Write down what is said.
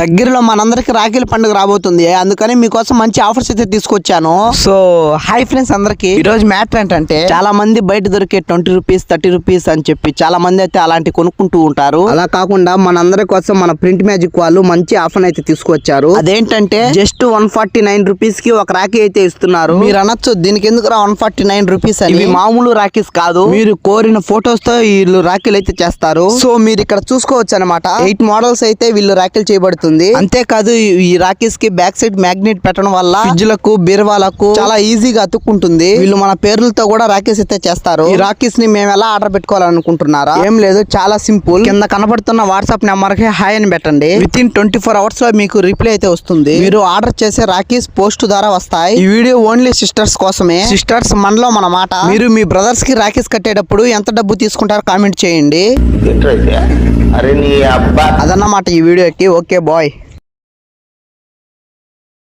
దగ్గరలో మనందరికి రాఖీల పండుగ రాబోతుంది, అందుకని మీకోసం మంచి ఆఫర్స్ అయితే తీసుకొచ్చాను. సో హాయ్ ఫ్రెండ్స్ అందరికి, ఈ రోజు మ్యాటర్ ఏంటంటే చాలా మంది బయట దొరికే 20 రూపీస్ 30 రూపీస్ అని చెప్పి చాలా మంది అయితే అలాంటి కొనుక్కుంటూ ఉంటారు. అలా కాకుండా మనందరి కోసం మన ప్రింట్ మ్యాజిక్ వాళ్ళు మంచి ఆఫర్ అయితే తీసుకొచ్చారు. అదేంటంటే జస్ట్ 149 రూపీస్ కి ఒక రాఖీ అయితే ఇస్తున్నారు. మీరు అనొచ్చు దీనికి ఎందుకు 149 రూపీస్ అని. ఇవి మామూలు రాఖీస్ కాదు, మీరు కోరిన ఫొటోస్ తో వీళ్ళు రాఖీలు అయితే చేస్తారు. సో మీరు ఇక్కడ చూసుకోవచ్చు అనమాట, 8 మోడల్స్ అయితే వీళ్ళు రాఖీలు చేయబడుతుంది. అంతేకాదు ఈ రాఖీస్ కి బ్యాక్ సైడ్ మ్యాగ్నెట్ పెట్టడం వల్ల ఫ్రిడ్జ్లకు బీరువాలకు చాలా ఈజీగా అతుక్కుంటుంది. వీళ్ళు మన పేర్లతో కూడా రాఖీస్ అయితే చేస్తారు. ఈ రాఖీస్ ని మేము ఎలా ఆర్డర్ పెట్టుకోవాలనుకుంటున్నారా? ఏం లేదు, చాలా సింపుల్. కింద కనబడుతున్న వాట్సాప్ నెంబర్ కి హాయ్ అని పెట్టండి. విత్ ఇన్ 24 అవర్స్ లో మీకు రిప్లై అయితే వస్తుంది. మీరు ఆర్డర్ చేసే రాఖీస్ పోస్ట్ ద్వారా వస్తాయి. ఈ వీడియో ఓన్లీ సిస్టర్స్ కోసమే. సిస్టర్స్ మనలో మన మాట. మీరు మీ బ్రదర్స్ కి రాఖీస్ కట్టేటప్పుడు ఎంత డబ్బు తీసుకుంటారో కామెంట్ చేయండి. అదన్నమాట ఈ వీడియోకి. Okay bye.